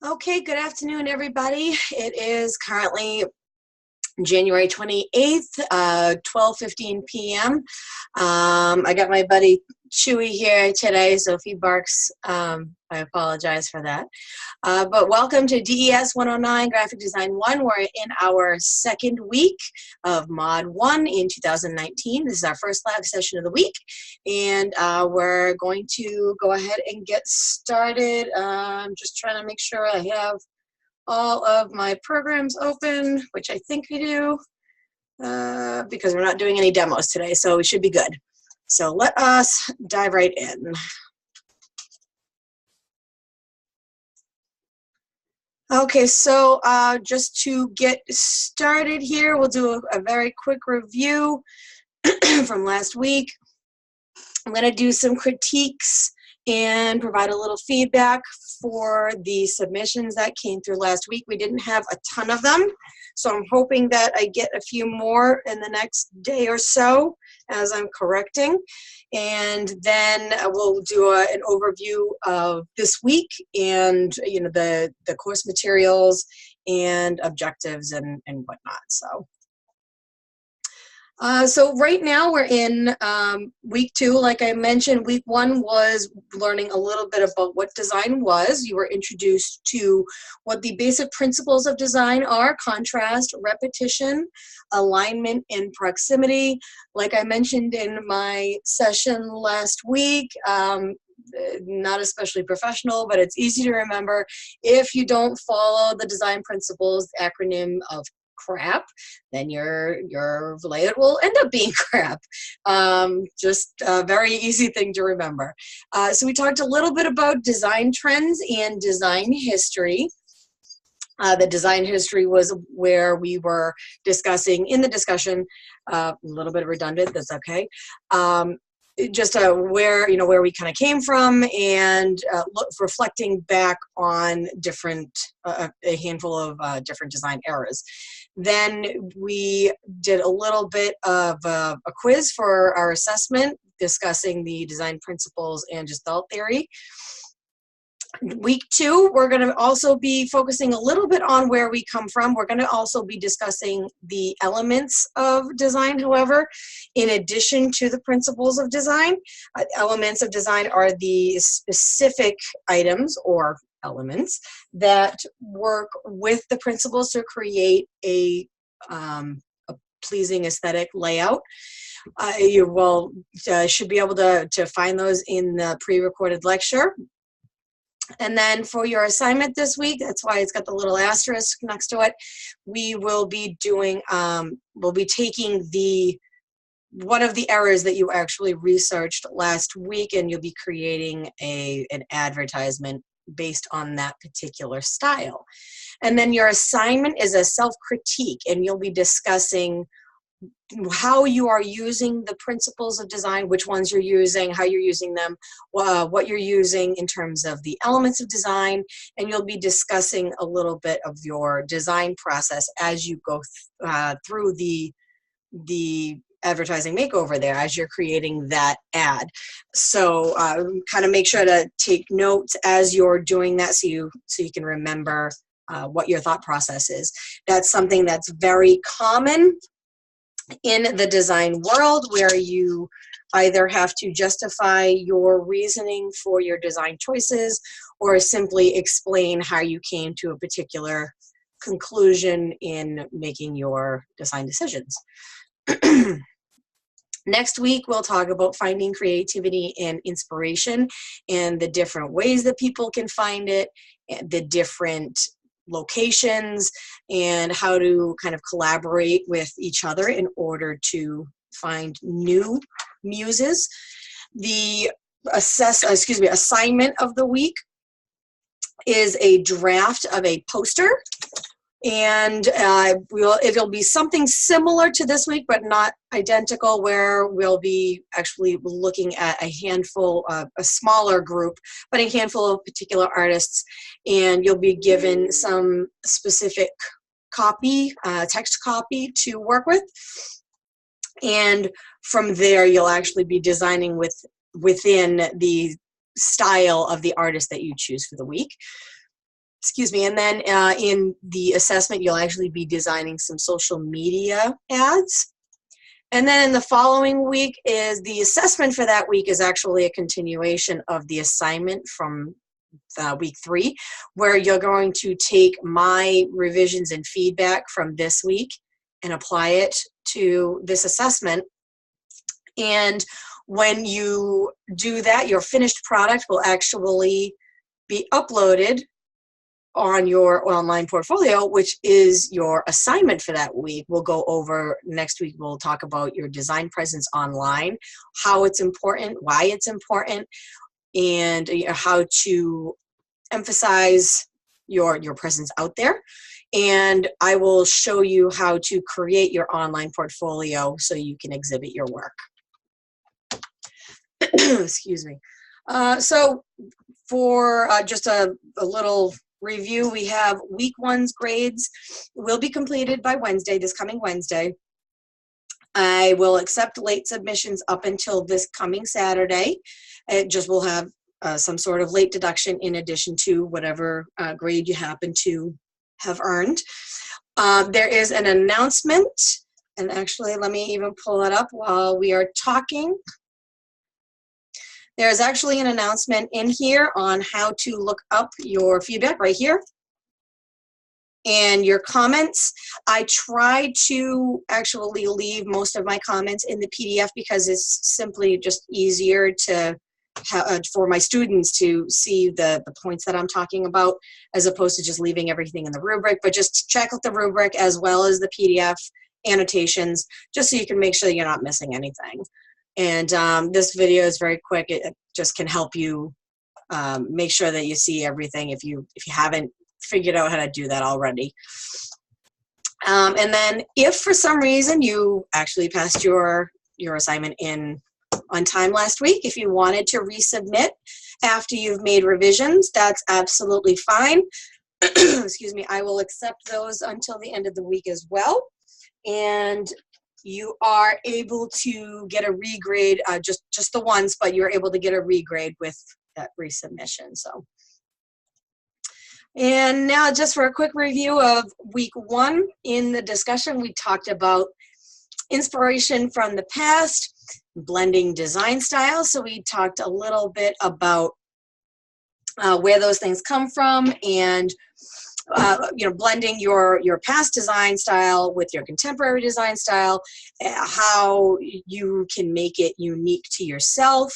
Okay, good afternoon, everybody. It is currently January 28th, 12:15 p.m. I got my buddy Chewy here today, so if he barks, I apologize for that. But welcome to DES109 Graphic Design 1. We're in our second week of Mod 1 in 2019. This is our first live session of the week, and we're going to go ahead and get started. I'm just trying to make sure I have all of my programs open, which I think we do, because we're not doing any demos today, so we should be good. So let us dive right in. Okay, so just to get started here, we'll do a very quick review from last week. I'm going to do some critiques and provide a little feedback for the submissions that came through last week. We didn't have a ton of them, so I'm hoping that I get a few more in the next day or so as I'm correcting. And then we'll do an overview of this week and the course materials and objectives and whatnot. So right now we're in week 2. Like I mentioned, week 1 was learning a little bit about what design was. You were introduced to what the basic principles of design are: contrast, repetition, alignment, and proximity. Like I mentioned in my session last week, not especially professional, but it's easy to remember. If you don't follow the design principles acronym of crap, then your layout will end up being crap. Just a very easy thing to remember. So we talked a little bit about design trends and design history. The design history was where we were discussing in the discussion, a little bit redundant, that's okay. Just where we kind of came from, and reflecting back on different a handful of different design eras. Then we did a little bit of a quiz for our assessment, discussing the design principles and Gestalt theory. Week 2, we're going to also be focusing a little bit on where we come from. We're going to also be discussing the elements of design, however, in addition to the principles of design. Elements of design are the specific items or elements that work with the principles to create a pleasing aesthetic layout. You will should be able to find those in the pre-recorded lecture. And then for your assignment this week, that's why it's got the little asterisk next to it, we will be doing, we'll be taking one of the errors that you actually researched last week, and you'll be creating an advertisement based on that particular style. And then your assignment is a self-critique, and you'll be discussing how you are using the principles of design, which ones you're using, how you're using them, what you're using in terms of the elements of design, and you'll be discussing a little bit of your design process as you go through the advertising makeover there, as you're creating that ad. So kind of make sure to take notes as you're doing that, so you can remember what your thought process is. That's something that's very common in the design world, where you either have to justify your reasoning for your design choices or simply explain how you came to a particular conclusion in making your design decisions. Next week, we'll talk about finding creativity and inspiration and the different ways that people can find it, and the different locations, and how to kind of collaborate with each other in order to find new muses. The assignment of the week is a draft of a poster, and it'll be something similar to this week, but not identical, where we'll be actually looking at a handful, a smaller group, but a handful of particular artists, and you'll be given some specific copy, text copy to work with. And from there, you'll actually be designing within the style of the artist that you choose for the week. Excuse me. And then in the assessment, you'll actually be designing some social media ads. And then in the following week is the assessment for that week is actually a continuation of the assignment from week 3, where you're going to take my revisions and feedback from this week and apply it to this assessment. And when you do that, your finished product will actually be uploaded on your online portfolio, which is your assignment for that week. We'll go over next week. We'll talk about your design presence online, how it's important, why it's important, and how to emphasize your presence out there. And I will show you how to create your online portfolio so you can exhibit your work. Excuse me. So for just a little review, we have week 1's grades will be completed by Wednesday, this coming Wednesday. I will accept late submissions up until this coming Saturday. It just will have some sort of late deduction in addition to whatever grade you happen to have earned. There is an announcement, and actually let me even pull it up while we are talking. There's actually an announcement in here on how to look up your feedback right here and your comments. I try to actually leave most of my comments in the PDF because it's simply just easier to for my students to see the points that I'm talking about, as opposed to just leaving everything in the rubric. But just check out the rubric as well as the PDF annotations, just so you can make sure you're not missing anything. And this video is very quick. It just can help you make sure that you see everything if you haven't figured out how to do that already. And then if for some reason you actually passed your assignment on time last week, if you wanted to resubmit after you've made revisions, that's absolutely fine. Excuse me. I will accept those until the end of the week as well. And you are able to get a regrade, just the ones, but you're able to get a regrade with that resubmission. So, and now just for a quick review of week 1, in the discussion, we talked about inspiration from the past, blending design styles. So we talked a little bit about where those things come from, and blending your past design style with your contemporary design style, how you can make it unique to yourself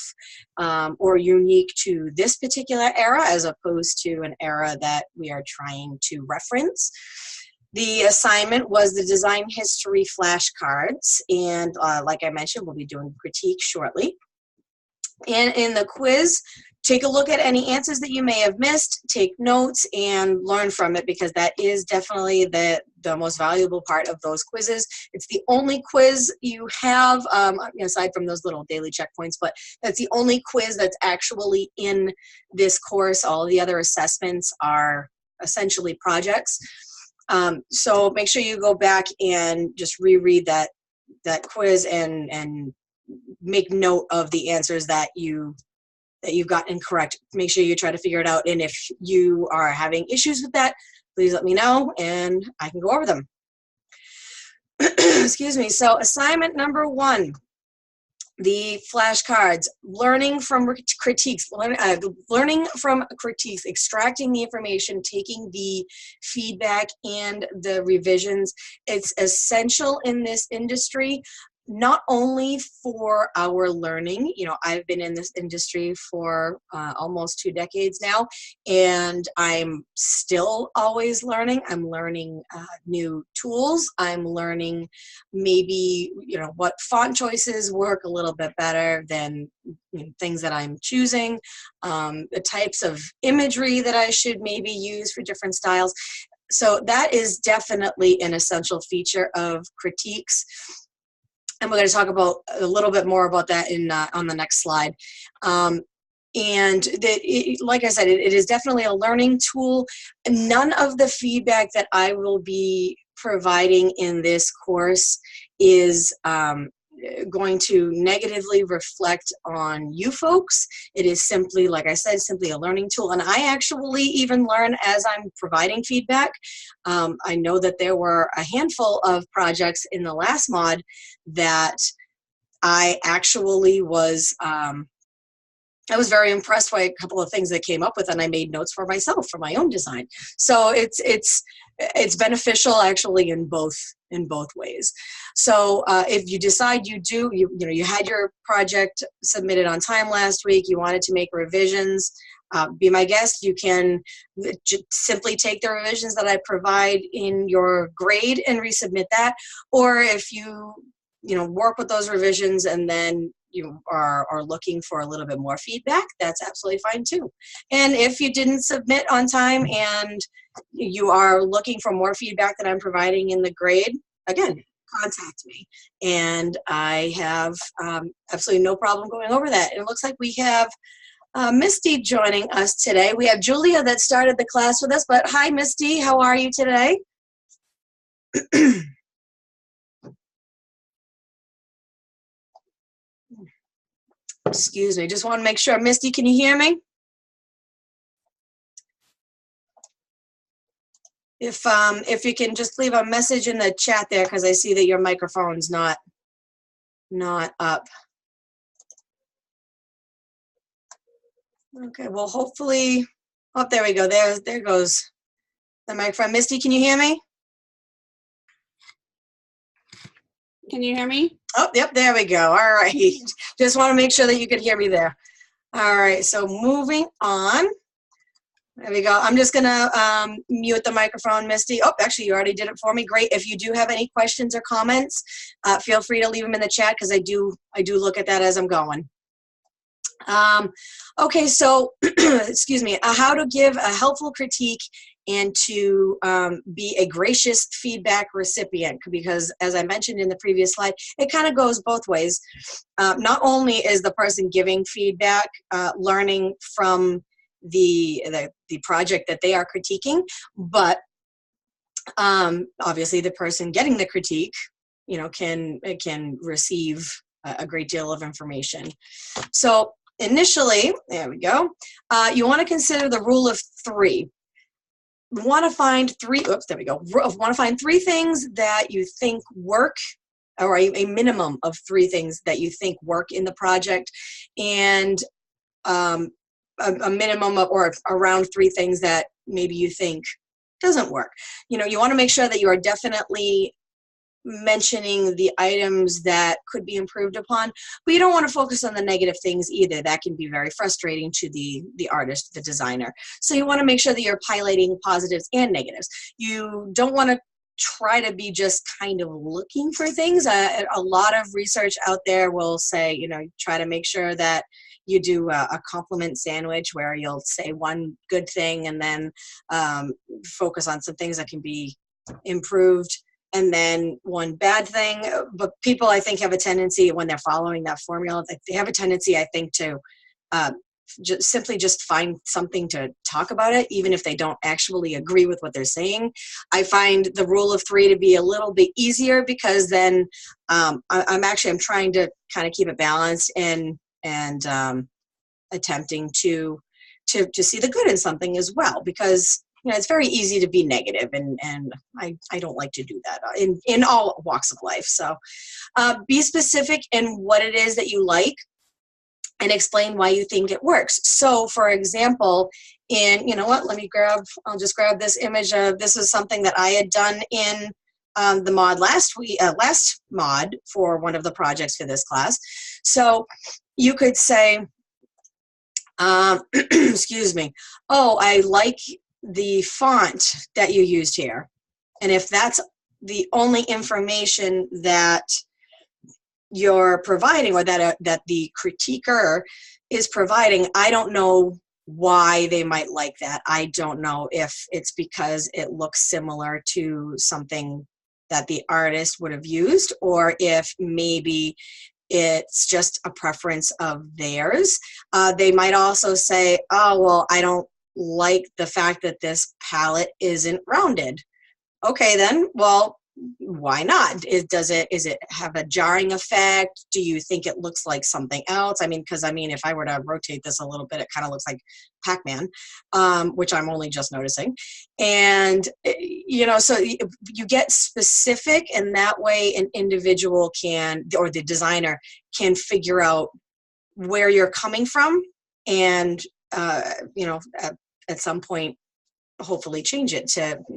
or unique to this particular era as opposed to an era that we are trying to reference. The assignment was the design history flashcards, and like I mentioned, we'll be doing critique shortly. And in the quiz, take a look at any answers that you may have missed, take notes, and learn from it, because that is definitely the most valuable part of those quizzes. It's the only quiz you have, aside from those little daily checkpoints, but that's the only quiz that's actually in this course. All the other assessments are essentially projects. So make sure you go back and just reread that quiz and make note of the answers that you've got incorrect. Make sure you try to figure it out. And if you are having issues with that, please let me know and I can go over them. Excuse me. So assignment number 1, the flashcards, learning from critiques, learning from critiques, extracting the information, taking the feedback and the revisions. It's essential in this industry. Not only for our learning, I've been in this industry for almost 2 decades now, and I'm still always learning. I'm learning new tools. I'm learning maybe, what font choices work a little bit better than things that I'm choosing, the types of imagery that I should maybe use for different styles. So that is definitely an essential feature of critiques. And we're going to talk about a little bit more about that on the next slide. And like I said, it is definitely a learning tool. None of the feedback that I will be providing in this course is going to negatively reflect on you folks. It is simply, like I said, simply a learning tool. And I actually even learn as I'm providing feedback. I know that there were a handful of projects in the last mod that I actually was, I was very impressed by a couple of things that came up with, and I made notes for myself for my own design. So it's beneficial actually in both ways. So if you decide you had your project submitted on time last week, you wanted to make revisions, be my guest. You can simply take the revisions that I provide in your grade and resubmit that. Or if you work with those revisions and then you are looking for a little bit more feedback, that's absolutely fine too. And if you didn't submit on time and you are looking for more feedback that I'm providing in the grade, again, contact me. And I have absolutely no problem going over that. And it looks like we have Misty joining us today. We have Julia that started the class with us, but hi Misty, how are you today? Excuse me, just want to make sure. Misty, can you hear me? If you can just leave a message in the chat there, because I see that your microphone's not up. Okay, well hopefully, oh, there we go. There goes the microphone. Misty, can you hear me? Can you hear me? Oh, yep, there we go. All right. Just want to make sure that you could hear me there. All right, so moving on. There we go. I'm just going to mute the microphone, Misty. Oh, actually, you already did it for me. Great. If you do have any questions or comments, feel free to leave them in the chat because I do look at that as I'm going. Okay, so, excuse me, how to give a helpful critique and to be a gracious feedback recipient, because as I mentioned in the previous slide, it kind of goes both ways. Not only is the person giving feedback learning from the project that they are critiquing, but obviously the person getting the critique, can receive a great deal of information. So initially, there we go, you want to consider the rule of three. Want to find three, oops, there we go. Want to find three things that you think work, or a minimum of three things that you think work in the project, and a minimum of, or around three things that maybe you think doesn't work. You want to make sure that you are definitely mentioning the items that could be improved upon, but you don't want to focus on the negative things either. That can be very frustrating to the artist, the designer. So you want to make sure that you're highlighting positives and negatives. You don't want to try to be just kind of looking for things. A lot of research out there will say, try to make sure that you do a compliment sandwich where you'll say one good thing and then focus on some things that can be improved, and then one bad thing. But people, I think, have a tendency when they're following that formula, they have a tendency, I think, to simply just find something to talk about it, even if they don't actually agree with what they're saying. I find the rule of three to be a little bit easier, because then I'm trying to kind of keep it balanced and attempting to see the good in something as well, because it's very easy to be negative, and I don't like to do that in all walks of life. So be specific in what it is that you like and explain why you think it works. So for example, I'll just grab this image of, this is something that I had done in the mod last mod for one of the projects for this class. So you could say, excuse me, oh, I like the font that you used here. And if that's the only information that you're providing, or that the critiquer is providing, I don't know why they might like that. I don't know if it's because it looks similar to something that the artist would have used, or if maybe it's just a preference of theirs. They might also say, oh, well, I don't like the fact that this palette isn't rounded. Okay, then, well, why not? Is it have a jarring effect? Do you think it looks like something else? I mean, because if I were to rotate this a little bit, it kind of looks like Pac-Man, which I'm only just noticing. And, so you get specific, and that way an individual can, or the designer can figure out where you're coming from, and, at some point, hopefully change it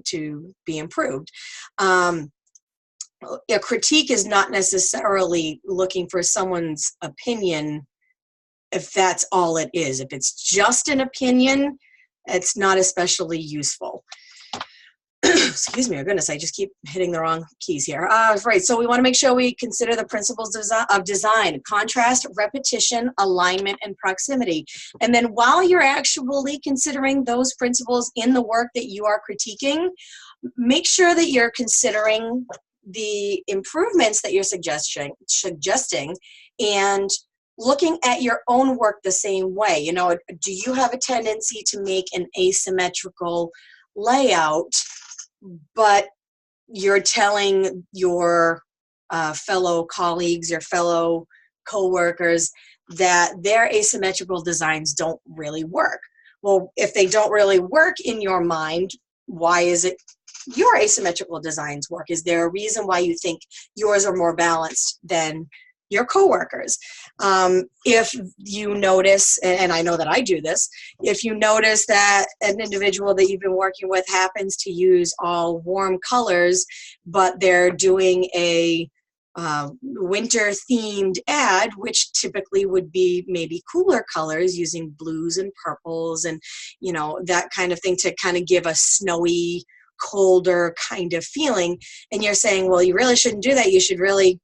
to be improved. A critique is not necessarily looking for someone's opinion if that's all it is. If it's just an opinion, it's not especially useful. Excuse me, goodness, I just keep hitting the wrong keys here. Right, so we want to make sure we consider the principles of design: contrast, repetition, alignment, and proximity. And then while you're actually considering those principles in the work that you are critiquing, make sure that you're considering the improvements that you're suggesting and looking at your own work the same way. Do you have a tendency to make an asymmetrical layout, but you're telling your fellow colleagues, your fellow coworkers, that their asymmetrical designs don't really work? Well, if they don't really work in your mind, why is it your asymmetrical designs work? Is there a reason why you think yours are more balanced than your coworkers? If you notice, and I know that I do this, if you notice that an individual that you've been working with happens to use all warm colors, but they're doing a winter themed ad, which typically would be maybe cooler colors, using blues and purples and that kind of thing to kind of give a snowy, colder kind of feeling, and you're saying, well, you really shouldn't do that. You should really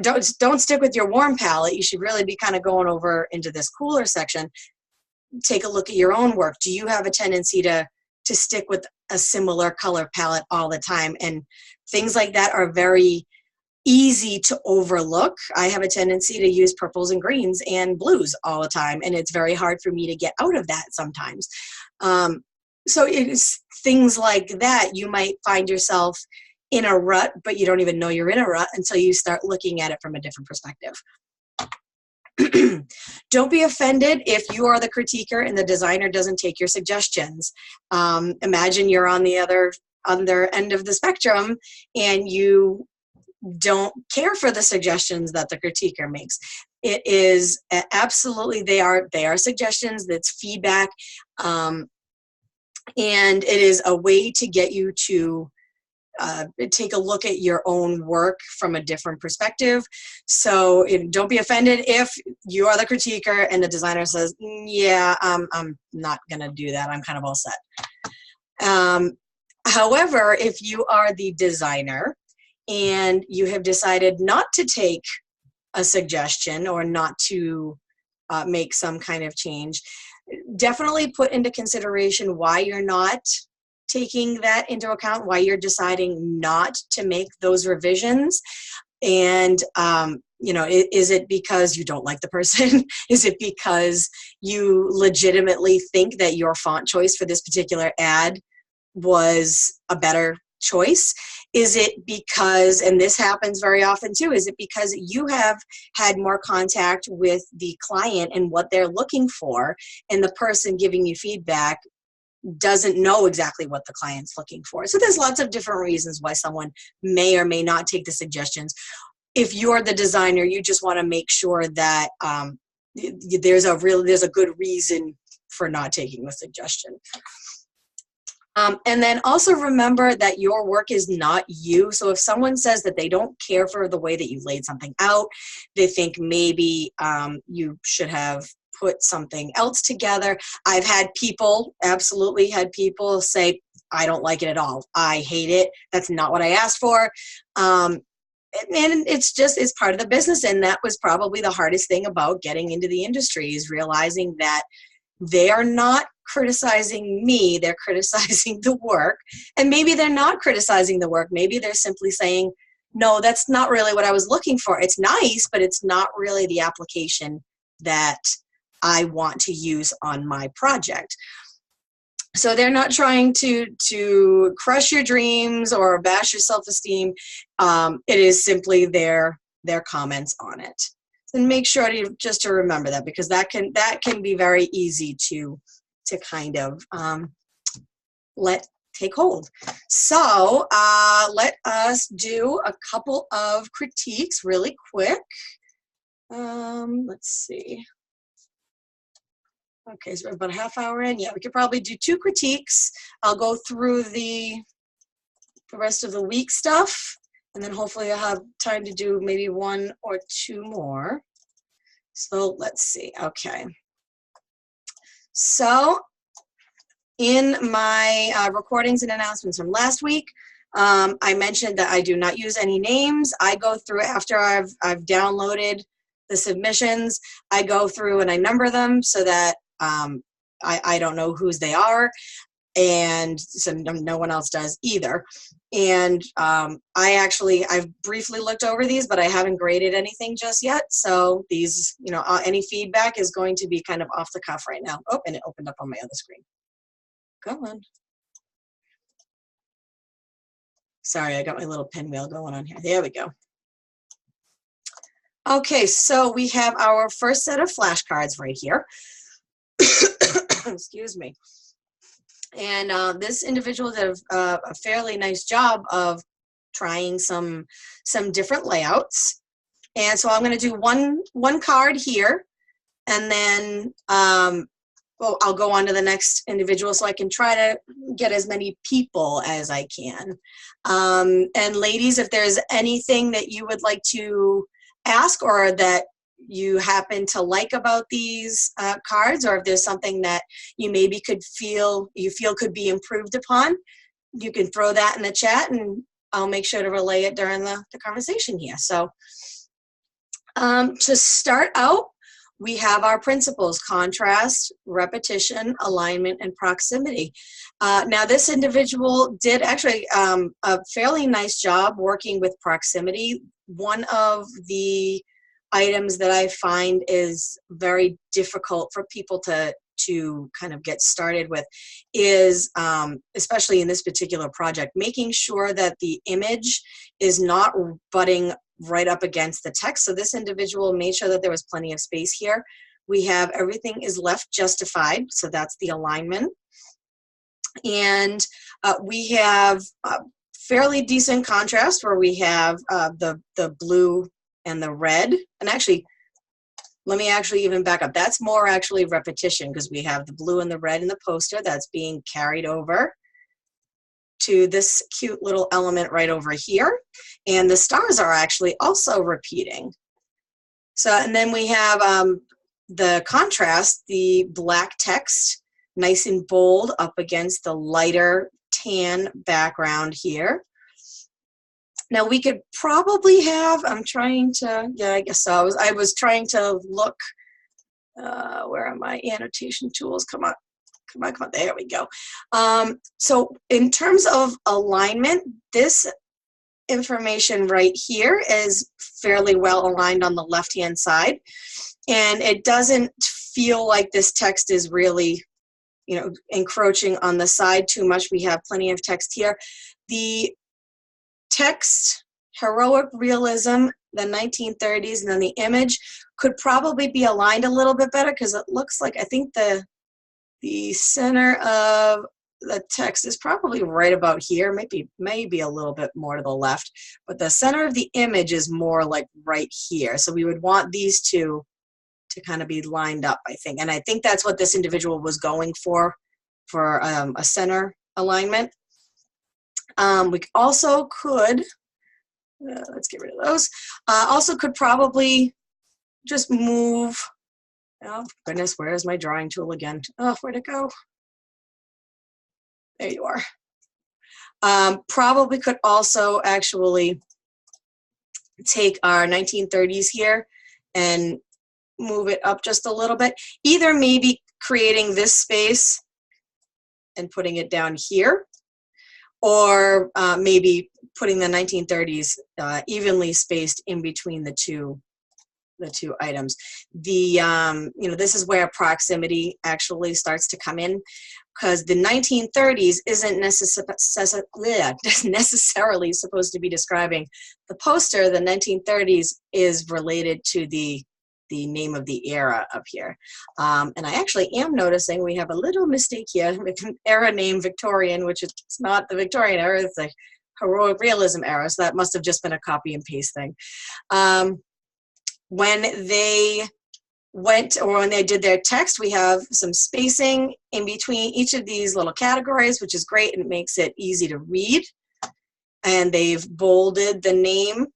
don't stick with your warm palette. You should really be kind of going over into this cooler section. Take a look at your own work. Do you have a tendency to stick with a similar color palette all the time? And things like that are very easy to overlook. I have a tendency to use purples and greens and blues all the time, and it's very hard for me to get out of that sometimes. So it's things like that. You might find yourself in a rut, but you don't even know you're in a rut until you start looking at it from a different perspective. Don't be offended if you are the critiquer and the designer doesn't take your suggestions. Imagine you're on the other end of the spectrum and you don't care for the suggestions that the critiquer makes. It is absolutely, they are suggestions, that's feedback, and it is a way to get you to take a look at your own work from a different perspective. So don't be offended if you are the critiquer and the designer says, yeah, I'm not gonna do that, I'm kind of all set. However, if you are the designer and you have decided not to take a suggestion or not to make some kind of change, definitely put into consideration why you're not taking that into account, why you're deciding not to make those revisions. And, is it because you don't like the person? Is it because you legitimately think that your font choice for this particular ad was a better choice? Is it because, and this happens very often too, is it because you have had more contact with the client and what they're looking for, and the person giving you feedback doesn't know exactly what the client's looking for? So there's lots of different reasons why someone may or may not take the suggestions. If you're the designer, you just want to make sure that there's a good reason for not taking the suggestion. And then also remember that your work is not you. So if someone says that they don't care for the way that you laid something out, they think maybe you should have put something else together. I've had people, absolutely had people say, I don't like it at all. I hate it. That's not what I asked for. And it's part of the business. And that was probably the hardest thing about getting into the industry, is realizing that they are not criticizing me, they're criticizing the work. And maybe they're not criticizing the work. Maybe they're simply saying, no, that's not really what I was looking for. It's nice, but it's not really the application that I want to use on my project. So they're not trying to crush your dreams or bash your self-esteem. It is simply their comments on it. And make sure to remember that, because that can be very easy to kind of let take hold. So let us do a couple of critiques really quick. Let's see. Okay, so we're about a half hour in. Yeah, we could probably do 2 critiques. I'll go through the rest of the week stuff, and then hopefully I'll have time to do maybe 1 or 2 more. So let's see. Okay. So in my recordings and announcements from last week, I mentioned that I do not use any names. I go through after I've downloaded the submissions. I go through and I number them so that I don't know whose they are, and so no one else does either. And I've briefly looked over these, but I haven't graded anything just yet. So these, any feedback is going to be kind of off the cuff right now. Oh, and it opened up on my other screen. Go on. Sorry, I got my little pinwheel going on here. There we go. Okay, so we have our first set of flashcards right here. Excuse me. And this individual did a fairly nice job of trying some different layouts. And so I'm going to do one card here, and then I'll go on to the next individual so I can try to get as many people as I can. And ladies, if there's anything that you would like to ask or that you happen to like about these cards, or if there's something that you maybe feel could be improved upon, you can throw that in the chat and I'll make sure to relay it during the conversation here. So to start out, we have our principles: contrast, repetition, alignment, and proximity. Now this individual did actually a fairly nice job working with proximity. One of the items that I find is very difficult for people to kind of get started with is, especially in this particular project, making sure that the image is not butting right up against the text. So this individual made sure that there was plenty of space here. We have everything is left justified, so that's the alignment. And we have fairly decent contrast where we have the blue and the red. And actually, let me actually even back up. That's more actually repetition, because we have the blue and the red in the poster that's being carried over to this cute little element right over here. And the stars are actually also repeating. So, and then we have the contrast, the black text, nice and bold up against the lighter tan background here. Now we could probably have, I'm trying to, yeah, I guess so. I was trying to look, where are my annotation tools? Come on, there we go. So in terms of alignment, this information right here is fairly well aligned on the left-hand side. And it doesn't feel like this text is really, encroaching on the side too much. We have plenty of text here. The text, heroic realism, the 1930s, and then the image could probably be aligned a little bit better, because it looks like, I think the center of the text is probably right about here, maybe a little bit more to the left, but the center of the image is more like right here. So we would want these two to kind of be lined up, I think. And I think that's what this individual was going for a center alignment. We also could, let's get rid of those, also could probably just move, oh goodness, where's my drawing tool again? Oh, where'd it go? There you are. Probably could also actually take our 1930s here and move it up just a little bit. Either maybe creating this space and putting it down here, or maybe putting the 1930s evenly spaced in between the two items. This is where proximity actually starts to come in. because the 1930s isn't necessarily supposed to be describing the poster. The 1930s is related to the name of the era up here. And I actually am noticing we have a little mistake here. Era name Victorian, which is not the Victorian era, it's the heroic realism era, so that must have just been a copy and paste thing. When they when they did their text, we have some spacing in between each of these little categories, which is great, and it makes it easy to read. And they've bolded the name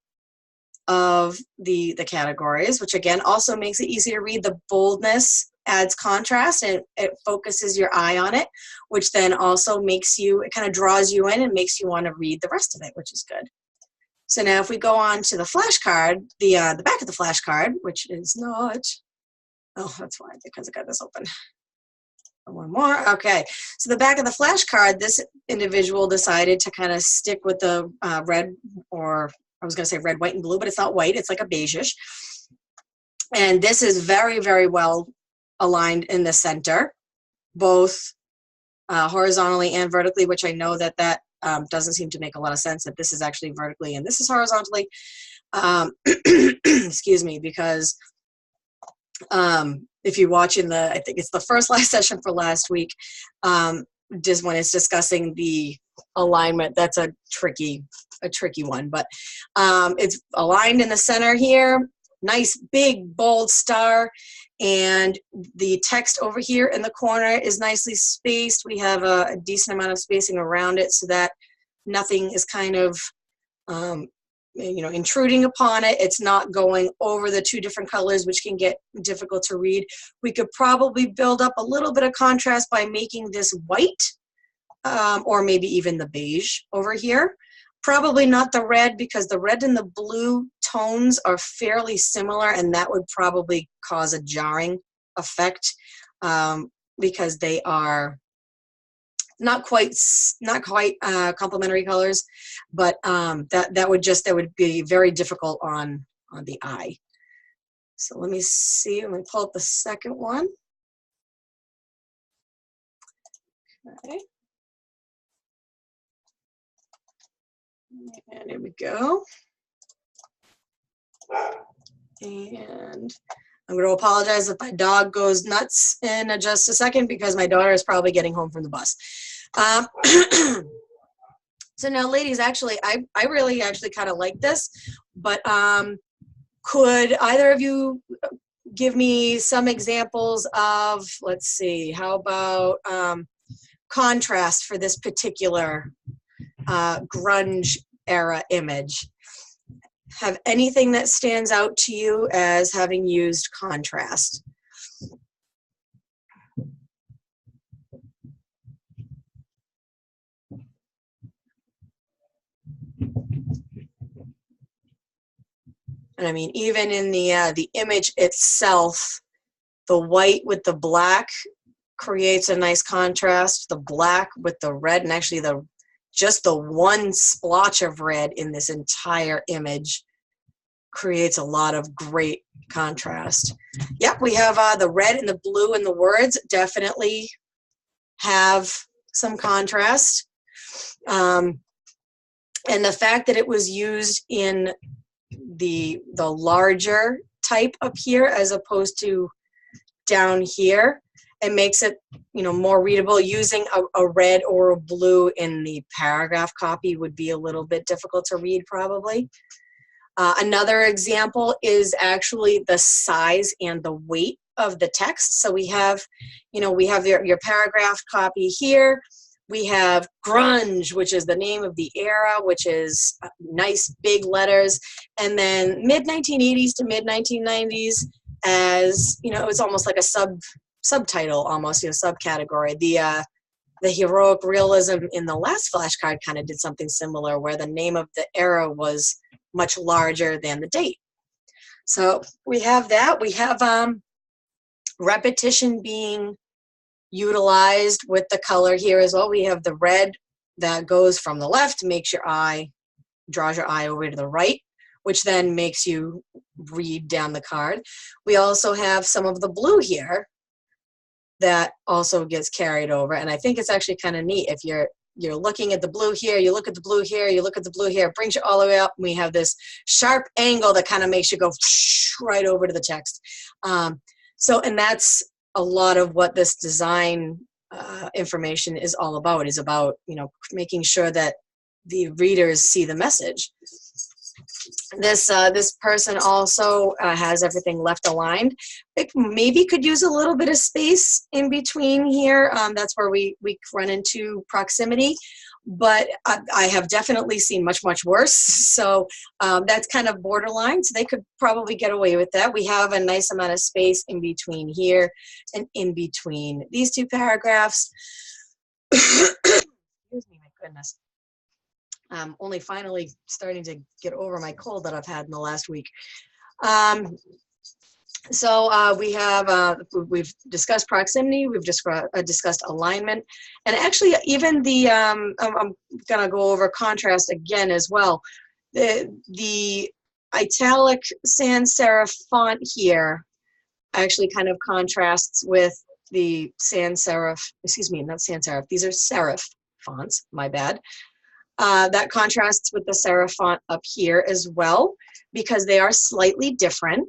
of the categories, which again also makes it easy to read. The boldness adds contrast and it focuses your eye on it, which then also makes you, it kind of draws you in and makes you want to read the rest of it, which is good. So now if we go on to the flashcard, the back of the flashcard, which is not, oh, that's why, because I got this open. One more, okay. So the back of the flashcard, this individual decided to kind of stick with the red, or I was gonna say red, white, and blue, but it's not white, it's like a beigeish. And this is very, very well aligned in the center, both horizontally and vertically, which I know that doesn't seem to make a lot of sense, that this is actually vertically and this is horizontally. Excuse me, because if you're watching I think it's the first live session for last week, just when it's discussing the alignment, that's a tricky one, but it's aligned in the center here, nice big bold star, and the text over here in the corner is nicely spaced. We have a decent amount of spacing around it so that nothing is kind of intruding upon it. It's not going over the two different colors, which can get difficult to read. We could probably build up a little bit of contrast by making this white, or maybe even the beige over here. Probably not the red, because the red and the blue tones are fairly similar, and that would probably cause a jarring effect, because they are not quite complementary colors, but that would be very difficult on the eye. So let me see. I'm going to pull up the second one. Okay. And here we go. And I'm going to apologize if my dog goes nuts in just a second, because my daughter is probably getting home from the bus. So now, ladies, actually, I really actually kind of like this, but could either of you give me some examples of, let's see, how about contrast for this particular grunge era image? Have anything that stands out to you as having used contrast? And I mean, even in the image itself, the white with the black creates a nice contrast. The black with the red, and actually just the one splotch of red in this entire image creates a lot of great contrast. Yep, we have the red and the blue and the words definitely have some contrast. And the fact that it was used in the larger type up here as opposed to down here, it makes it more readable. Using a red or a blue in the paragraph copy would be a little bit difficult to read probably. Another example is actually the size and the weight of the text. So we have your paragraph copy here. We have grunge, which is the name of the era, which is nice big letters. And then mid-1980s to mid-1990s, as, it was almost like a subtitle, almost, subcategory. The heroic realism in the last flashcard kind of did something similar, where the name of the era was much larger than the date. So we have that. We have repetition being utilized with the color here as well. We have the red that goes from the left, draws your eye over to the right, which then makes you read down the card. We also have some of the blue here, that also gets carried over. And I think it's actually kind of neat. If you're looking at the blue here, you look at the blue here, you look at the blue here, it brings you all the way up. And we have this sharp angle that kind of makes you go right over to the text. So, and that's a lot of what this design information is all about, is about, you know, making sure that the readers see the message. This person also has everything left aligned. It maybe could use a little bit of space in between here. That's where we run into proximity, but I have definitely seen much, much worse. So that's kind of borderline. So they could probably get away with that. We have a nice amount of space in between here and in between these two paragraphs. Excuse me, my goodness. Only finally starting to get over my cold that I've had in the last week. We've discussed proximity, we've discussed alignment, and actually even the, I'm gonna go over contrast again as well. The italic sans serif font here actually kind of contrasts with the sans serif, excuse me, not sans serif, these are serif fonts, my bad. That contrasts with the serif font up here as well, because they are slightly different.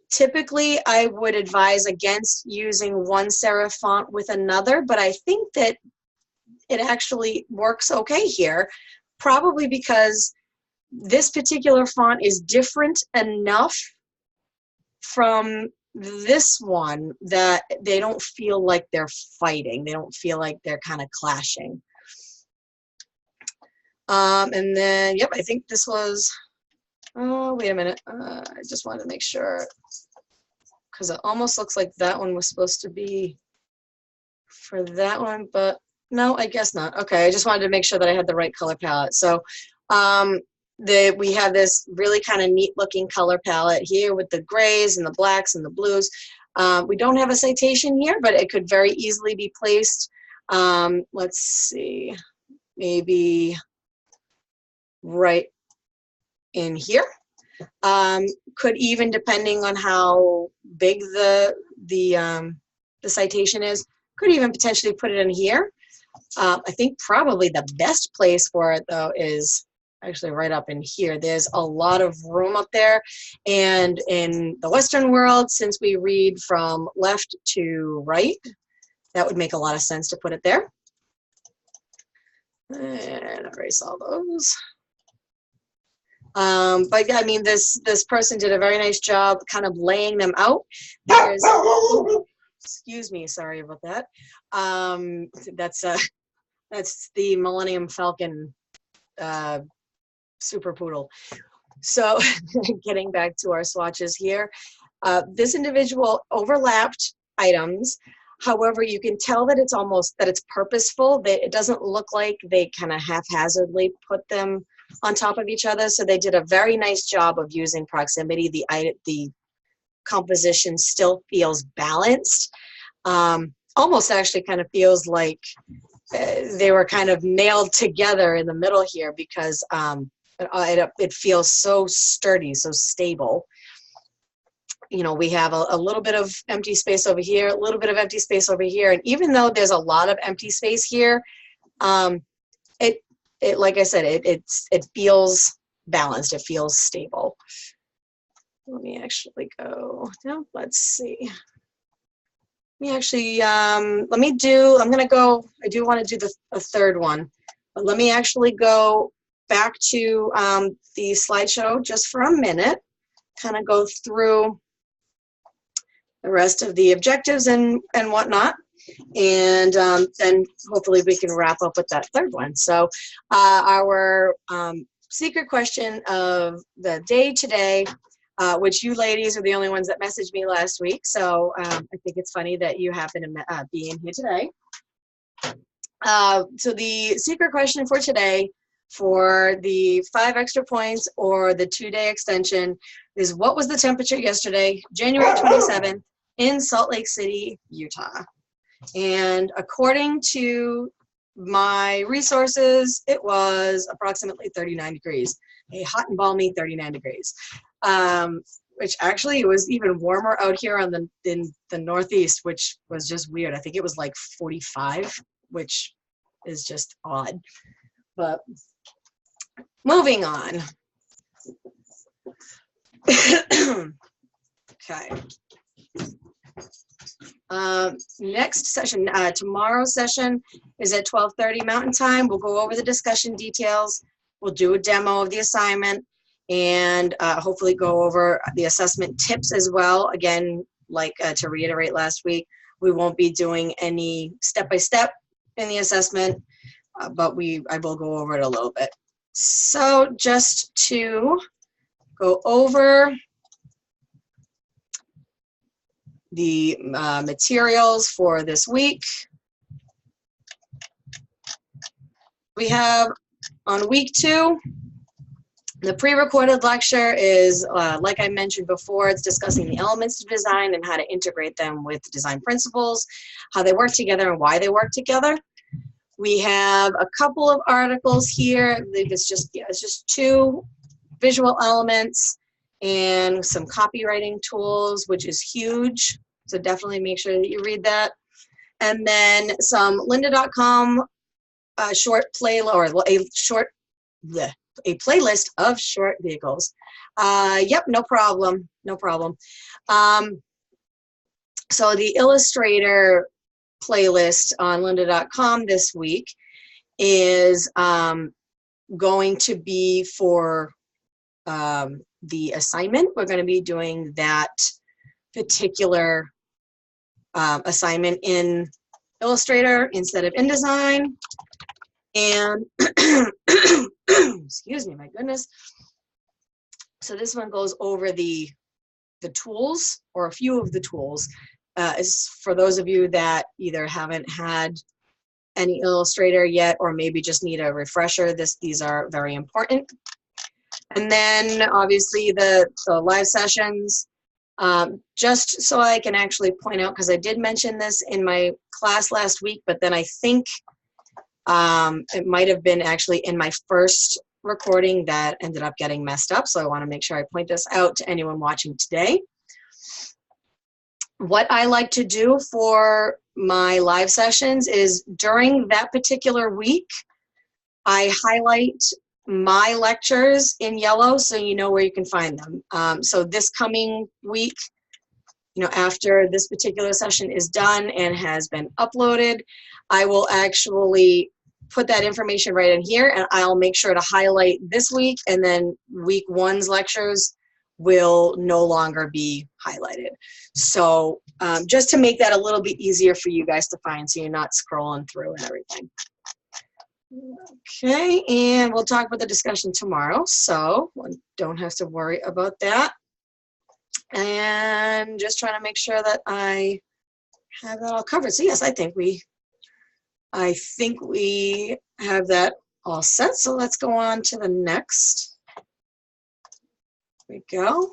Typically, I would advise against using one serif font with another, but I think that it actually works okay here, probably because this particular font is different enough from this one that they don't feel like they're fighting. They don't feel like they're kind of clashing. And then, yep, I think this was, oh, wait a minute. I just wanted to make sure, because it almost looks like that one was supposed to be for that one, but no, I guess not. Okay, I just wanted to make sure that I had the right color palette. So we have this really kind of neat looking color palette here with the grays and the blacks and the blues. We don't have a citation here, but it could very easily be placed. Let's see, maybe right in here. Could even, depending on how big the citation is, could even potentially put it in here. I think probably the best place for it though is actually right up in here. There's a lot of room up there, and in the Western world, since we read from left to right, that would make a lot of sense to put it there. And erase all those. But yeah, I mean, this person did a very nice job kind of laying them out. There's, excuse me, sorry about that. That's the Millennium Falcon Super Poodle. So getting back to our swatches here, this individual overlapped items. However, you can tell that it's purposeful. That it doesn't look like they kind of haphazardly put them on top of each other. So they did a very nice job of using proximity. The composition still feels balanced. Almost actually kind of feels like they were kind of nailed together in the middle here, because it feels so sturdy, so stable. You know, we have a little bit of empty space over here, a little bit of empty space over here. And even though there's a lot of empty space here, it like I said, it feels balanced. It feels stable. Let me actually go down. Let's see. Let me actually, I'm going to go, I do want to do the third one, but let me actually go back to the slideshow just for a minute, kind of go through the rest of the objectives and whatnot. And then hopefully we can wrap up with that third one. So our secret question of the day today, which you ladies are the only ones that messaged me last week. So I think it's funny that you happen to be in here today. So the secret question for today, for the 5 extra points or the 2-day extension, is what was the temperature yesterday, January 27th, in Salt Lake City, Utah? And according to my resources, it was approximately 39 degrees, a hot and balmy 39 degrees. which actually it was even warmer out here on in the Northeast, which was just weird. I think it was like 45, which is just odd. But moving on. Okay. Next session, tomorrow's session is at 12:30 Mountain Time. We'll go over the discussion details. We'll do a demo of the assignment and hopefully go over the assessment tips as well. Again, like to reiterate last week, we won't be doing any step-by-step in the assessment, but I will go over it a little bit. So just to go over the materials for this week. We have on week 2, the pre-recorded lecture is, like I mentioned before, it's discussing the elements of design and how to integrate them with design principles, how they work together and why they work together. We have a couple of articles here. I believe it's just 2 visual elements and some copywriting tools, which is huge. So definitely make sure that you read that. And then some lynda.com short a playlist of short vehicles. Yep, no problem, no problem. So the Illustrator playlist on lynda.com this week is going to be for the assignment. We're going to be doing that particular assignment in Illustrator instead of InDesign. And excuse me, my goodness. So this one goes over the tools, or a few of the tools. Is for those of you that either haven't had any Illustrator yet or maybe just need a refresher, these are very important. And then obviously the live sessions, just so I can actually point out, because I did mention this in my class last week, but then I think it might have been actually in my first recording that ended up getting messed up. So I want to make sure I point this out to anyone watching today. What I like to do for my live sessions is during that particular week, I highlight my lectures in yellow so you know where you can find them. So this coming week, after this particular session is done and has been uploaded, I will actually put that information right in here, and I'll make sure to highlight this week, and then week 1's lectures will no longer be highlighted. So just to make that a little bit easier for you guys to find so you're not scrolling through and everything. Okay, and we'll talk about the discussion tomorrow, so don't have to worry about that. And just trying to make sure that I have that all covered. So yes, I think we have that all set. So let's go on to the next. There we go.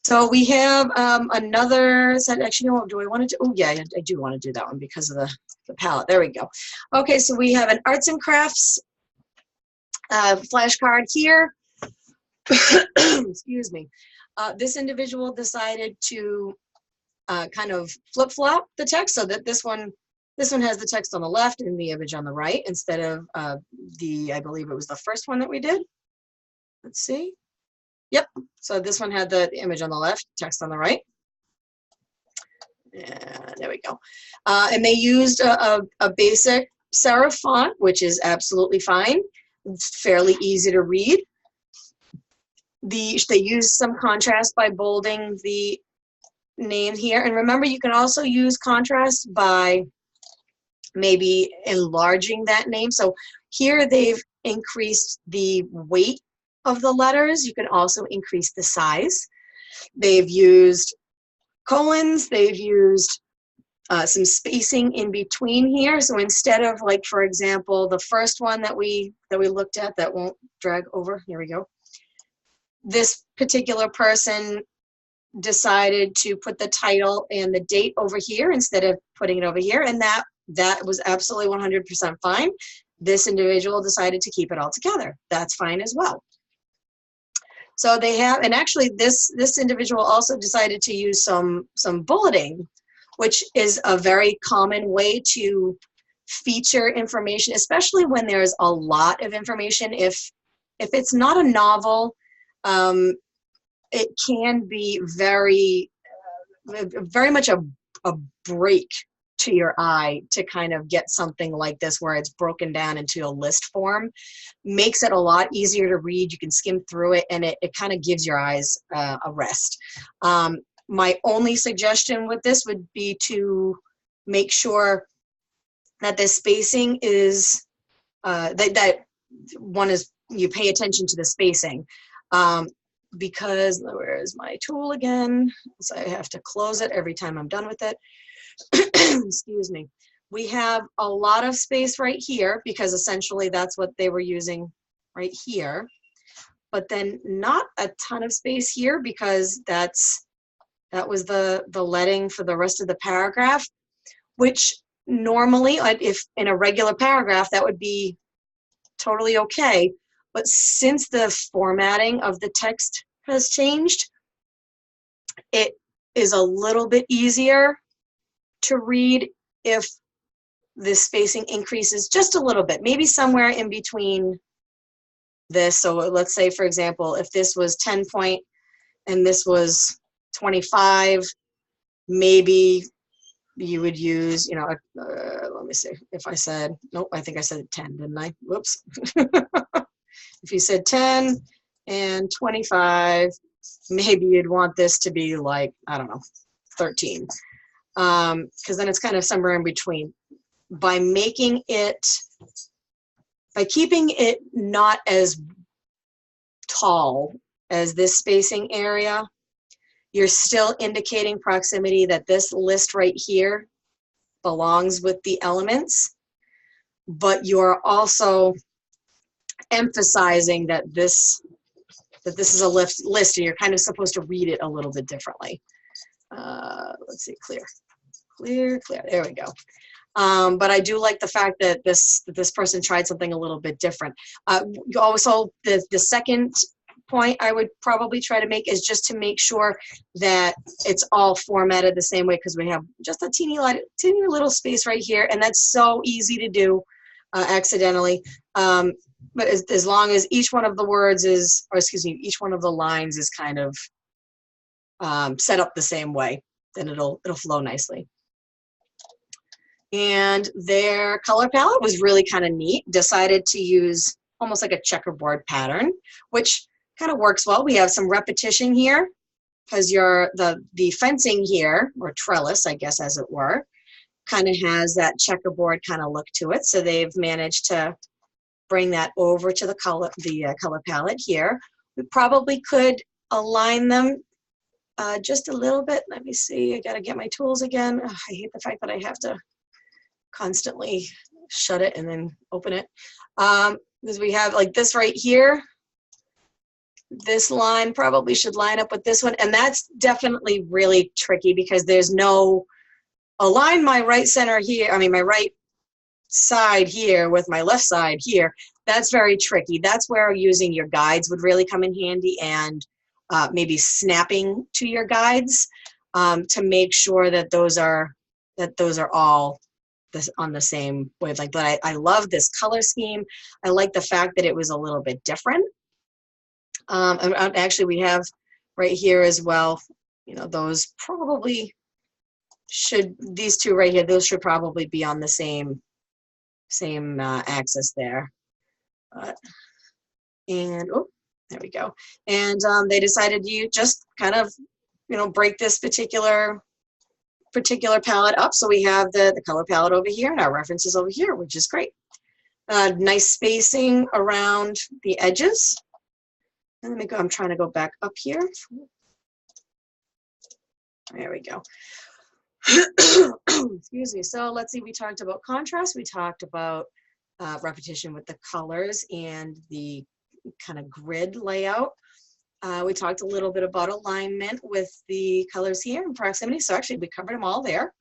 So we have another set. Actually, no, do I want to do? Oh yeah, I do want to do that one because of the palette. There we go. Okay, so we have an arts and crafts flashcard here. Excuse me. This individual decided to kind of flip-flop the text so that this one has the text on the left and the image on the right instead of I believe it was the first one that we did. Let's see. Yep. So this one had the image on the left, text on the right. And there we go. And they used a basic serif font, which is absolutely fine. It's fairly easy to read. They used some contrast by bolding the name here. And remember, you can also use contrast by maybe enlarging that name. So here they've increased the weight of the letters. You can also increase the size. They've used colons. They've used some spacing in between here. So instead of, like, for example, the first one that we looked at that won't drag over, here we go. This particular person decided to put the title and the date over here instead of putting it over here, and that was absolutely 100% fine. This individual decided to keep it all together. That's fine as well. So they have, and actually this individual also decided to use some bulleting, which is a very common way to feature information, especially when there's a lot of information. If it's not a novel, it can be very much a break to your eye to kind of get something like this where it's broken down into a list form. Makes it a lot easier to read. You can skim through it, and it kind of gives your eyes a rest. My only suggestion with this would be to make sure that the spacing is that one is, you pay attention to the spacing, because where is my tool again? So I have to close it every time I'm done with it. Excuse me. We have a lot of space right here because essentially that's what they were using right here, but then not a ton of space here because that was the leading for the rest of the paragraph, which normally, if in a regular paragraph, that would be totally okay. But since the formatting of the text has changed, it is a little bit easier to read if the spacing increases just a little bit, maybe somewhere in between this. So let's say, for example, if this was 10 point and this was 25, maybe you would use, you know, let me see, if I said, nope, I think I said 10, didn't I? Whoops. If you said 10 and 25, maybe you'd want this to be like, I don't know, 13. Because then it's kind of somewhere in between. By keeping it not as tall as this spacing area, you're still indicating proximity that this list right here belongs with the elements, but you're also emphasizing that this is a list and you're kind of supposed to read it a little bit differently. Let's see, clear, there we go. But I do like the fact that this person tried something a little bit different. Also, the second point I would probably try to make is just to make sure that it's all formatted the same way, because we have just a teeny little space right here, and that's so easy to do accidentally. But as long as each one of the words is, or excuse me, each one of the lines is kind of set up the same way, then it'll flow nicely. And their color palette was really kind of neat. Decided to use almost like a checkerboard pattern, which kind of works well. We have some repetition here because the fencing here, or trellis, I guess, as it were, kind of has that checkerboard kind of look to it. So they've managed to bring that over to the color palette here. We probably could align them just a little bit. Let me see. I got to get my tools again. Ugh, I hate the fact that I have to constantly shut it and then open it. Because we have like this right here. This line probably should line up with this one, and that's definitely really tricky because there's no align my right center here, I mean my right side here with my left side here. That's very tricky. That's where using your guides would really come in handy, and maybe snapping to your guides to make sure that those are all on the same wavelength. But I love this color scheme. I like the fact that it was a little bit different. And actually we have right here as well, you know, those probably should, these two right here, those should probably be on the same axis there. And oh, there we go. And they decided to just kind of, you know, break this particular palette up. So we have the color palette over here and our references over here, which is great. Nice spacing around the edges. And let me go, I'm trying to go back up here. There we go. Excuse me. So let's see, we talked about contrast. We talked about repetition with the colors and the kind of grid layout. We talked a little bit about alignment with the colors here and proximity. So actually we covered them all there.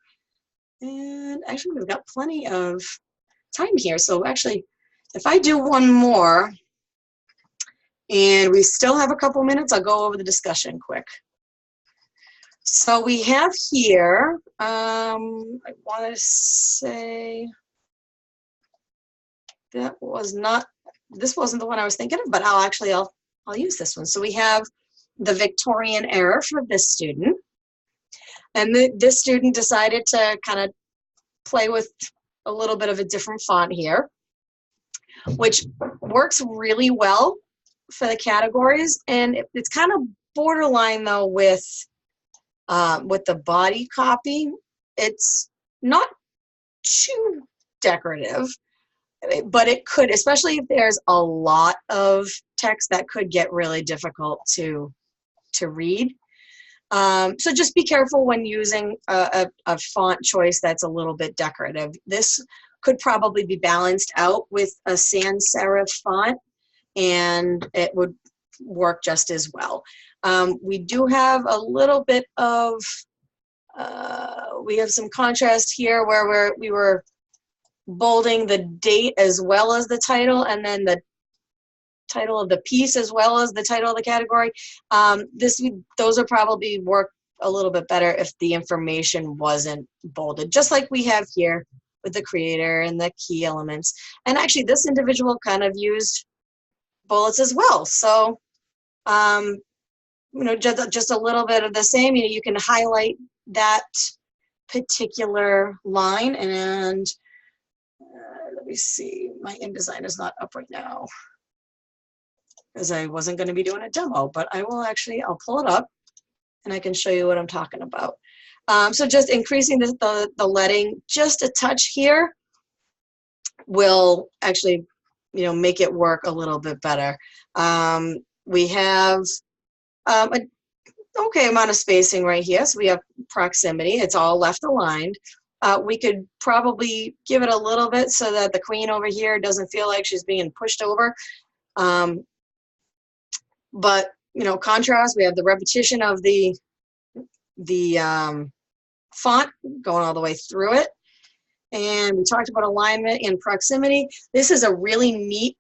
And actually we've got plenty of time here. So actually, if I do one more, And we still have a couple minutes. I'll go over the discussion quick. So we have here, I want to say that was not, this wasn't the one I was thinking of, but I'll use this one. So we have the Victorian era for this student. And this student decided to kind of play with a little bit of a different font here, which works really well for the categories. And it's kind of borderline though with the body copy. It's not too decorative, but it could, especially if there's a lot of text, that could get really difficult to read. So just be careful when using a font choice that's a little bit decorative. This could probably be balanced out with a sans serif font, and it would work just as well. We do have a little bit of, we have some contrast here where we were bolding the date as well as the title, and then the title of the piece as well as the title of the category. Those would probably work a little bit better if the information wasn't bolded, just like we have here with the creator and the key elements. And actually this individual kind of used bullets as well. So, you know, just a little bit of the same. You know, you can highlight that particular line, and let me see, my InDesign is not up right now because I wasn't going to be doing a demo, but I will actually, I'll pull it up and I can show you what I'm talking about. So just increasing the leading just a touch here will actually, you know, make it work a little bit better. We have an okay amount of spacing right here. So we have proximity. It's all left aligned. We could probably give it a little bit so that the queen over here doesn't feel like she's being pushed over. But, you know, contrast, we have the repetition of the font going all the way through it. And we talked about alignment and proximity. This is a really neat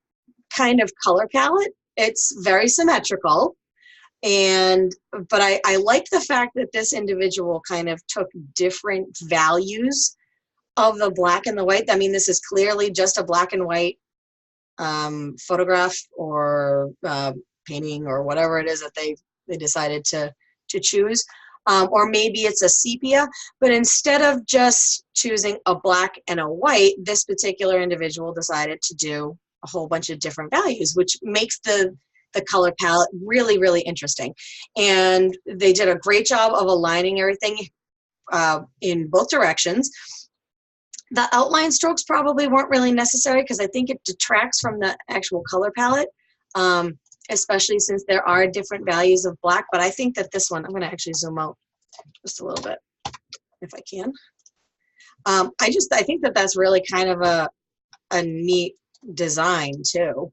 kind of color palette. It's very symmetrical. But I like the fact that this individual kind of took different values of the black and the white. I mean, this is clearly just a black and white photograph or painting or whatever it is that they decided to choose. Or maybe it's a sepia, but instead of just choosing a black and a white, this particular individual decided to do a whole bunch of different values, which makes the color palette really, really interesting. And they did a great job of aligning everything in both directions. The outline strokes probably weren't really necessary because I think it detracts from the actual color palette, especially since there are different values of black. But I think that this one, I'm going to actually zoom out just a little bit if I can. I think that that's really kind of a neat design too.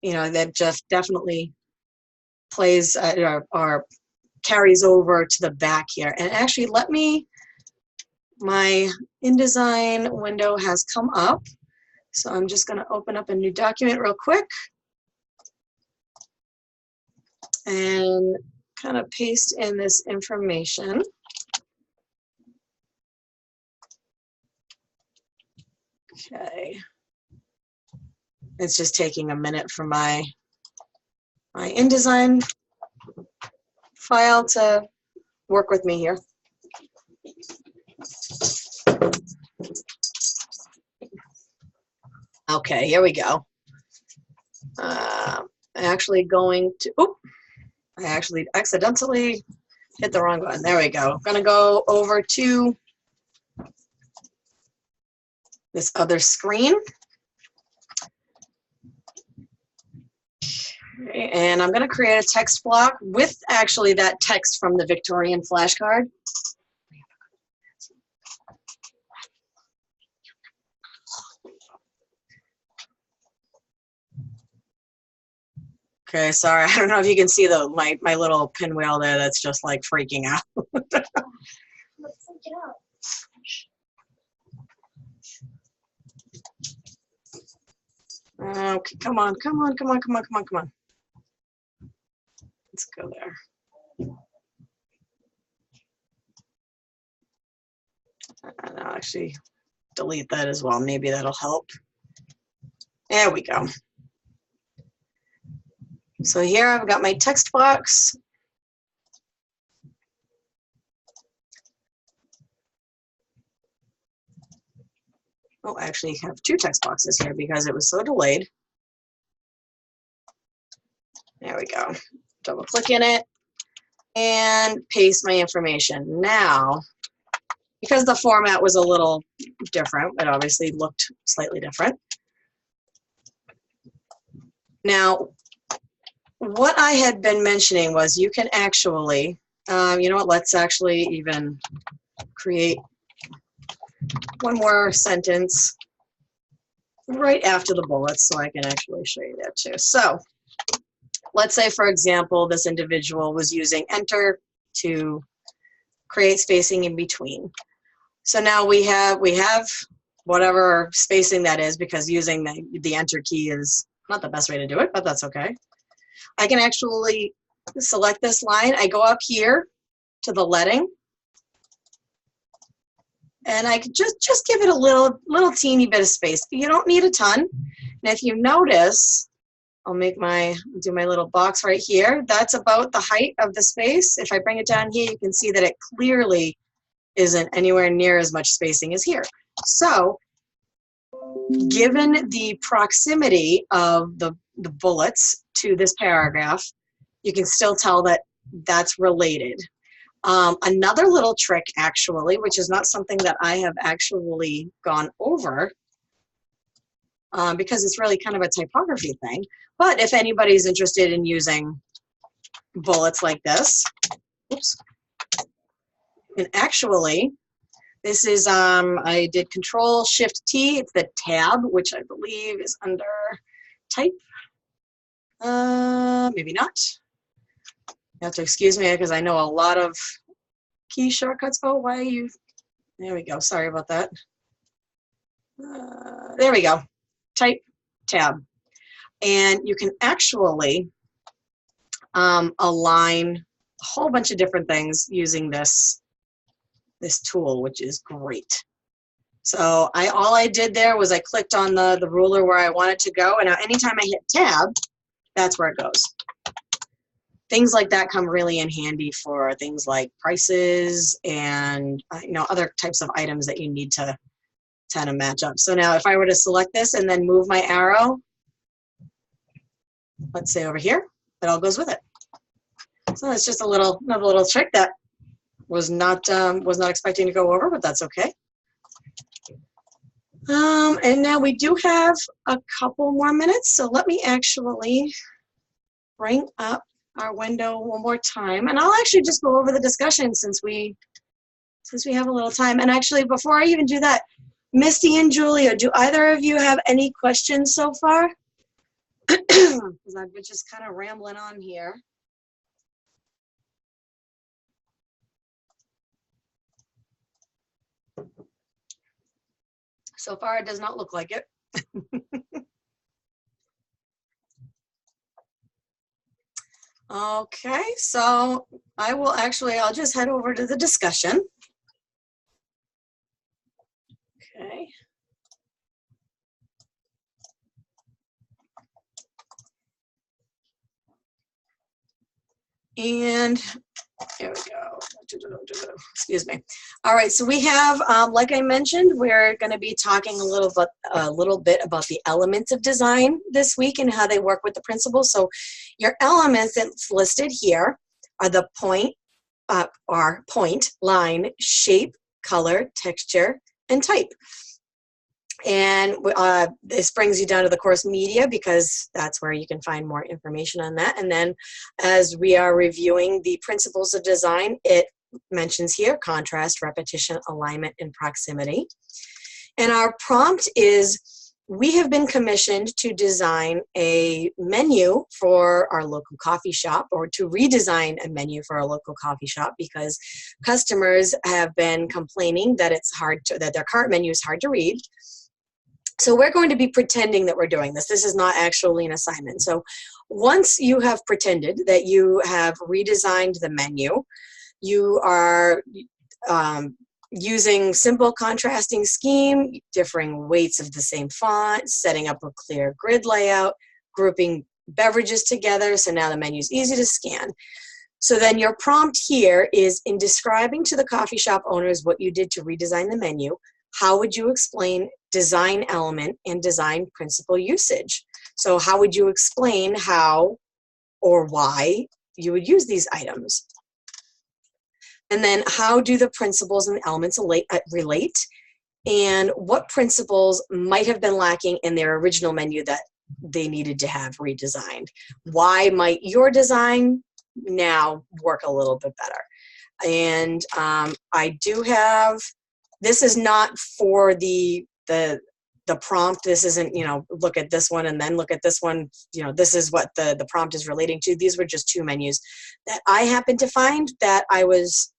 You know, that just definitely plays or carries over to the back here. And actually, my InDesign window has come up. So I'm just going to open up a new document real quick and kind of paste in this information. Okay. It's just taking a minute for my InDesign file to work with me here. Okay, here we go. I'm actually going to, I actually accidentally hit the wrong button. There we go. I'm gonna go over to this other screen. Okay, and I'm gonna create a text block with actually that text from the Victorian flashcard. Okay, sorry, I don't know if you can see my little pinwheel there that's just like freaking out. Let's take it out. Okay, come on, come on, come on, come on, come on, come on. Let's go there. And I'll actually delete that as well. Maybe that'll help. There we go. So here I've got my text box. Oh, I actually have two text boxes here because it was so delayed. There we go. Double click in it and paste my information. Now, because the format was a little different, it obviously looked slightly different. Now, what I had been mentioning was you can actually, you know what, let's actually even create one more sentence right after the bullets so I can actually show you that too. So let's say, for example, this individual was using enter to create spacing in between. So now we have whatever spacing that is, because using the enter key is not the best way to do it, but that's okay. I can actually select this line. I go up here to the leading, and I could just give it a little teeny bit of space. You don't need a ton. And if you notice, I'll do my little box right here. That's about the height of the space. If I bring it down here, you can see that it clearly isn't anywhere near as much spacing as here. So given the proximity of the bullets to this paragraph, you can still tell that that's related. Another little trick, actually, which is not something that I have actually gone over, because it's really kind of a typography thing, but if anybody's interested in using bullets like this, oops, and actually, this is, I did Control-Shift-T, it's the tab, which I believe is under type. Maybe not. You have to excuse me because I know a lot of key shortcuts. Oh, why are you? There we go. Sorry about that. There we go. Type, tab. And you can actually align a whole bunch of different things using this tool, which is great. So all I did there was I clicked on the ruler where I wanted to go, and now anytime I hit tab, that's where it goes. Things like that come really in handy for things like prices and other types of items that you need to kind of match up. So now if I were to select this and then move my arrow, let's say over here, it all goes with it. So it's just another little trick that was not expecting to go over, but that's okay. And now we do have a couple more minutes, so let me actually bring up our window one more time, and I'll actually just go over the discussion since we have a little time. And actually, before I even do that, Misty and Julia, do either of you have any questions so far? Because I've been just kind of rambling on here. So far, it does not look like it. Okay, so I'll just head over to the discussion. Okay. And here we go. Excuse me. All right, so we have, like I mentioned, we're going to be talking a little bit about the elements of design this week and how they work with the principles. So your elements that's listed here are the point, line, shape, color, texture, and type. And this brings you down to the course media because that's where you can find more information on that. And then as we are reviewing the principles of design, it mentions here contrast, repetition, alignment, and proximity. And our prompt is, we have been commissioned to design a menu for our local coffee shop, or to redesign a menu for our local coffee shop, because customers have been complaining that that their current menu is hard to read. So we're going to be pretending that we're doing this. This is not actually an assignment. So once you have pretended that you have redesigned the menu, you are using simple contrasting scheme, differing weights of the same font, setting up a clear grid layout, grouping beverages together, so now the menu is easy to scan. So then your prompt here is, in describing to the coffee shop owners what you did to redesign the menu, how would you explain design element and design principle usage? So how would you explain how or why you would use these items? And then how do the principles and elements relate? And what principles might have been lacking in their original menu that they needed to have redesigned? Why might your design now work a little bit better? And I do have, this is not for the prompt. This isn't, you know, look at this one and then look at this one. You know, this is what the prompt is relating to. These were just 2 menus that I happened to find that I was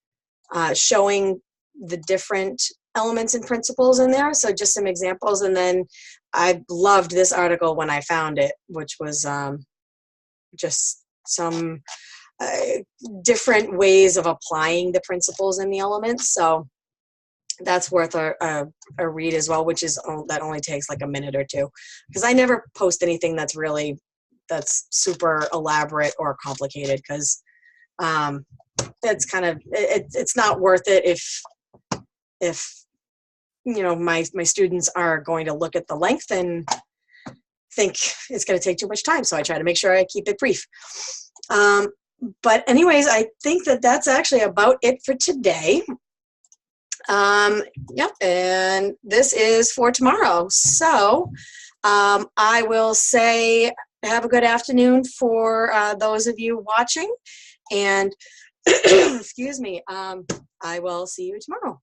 showing the different elements and principles in there. So just some examples. And then I loved this article when I found it, which was just some different ways of applying the principles and the elements. So that's worth a read as well, which is, that only takes like a minute or 2, because I never post anything that's super elaborate or complicated, because it's kind of, it's not worth it if you know, my students are going to look at the length and think it's going to take too much time. So I try to make sure I keep it brief. But anyways, I think that's actually about it for today. Yep, and this is for tomorrow. So I will say have a good afternoon for those of you watching, and excuse me, I will see you tomorrow.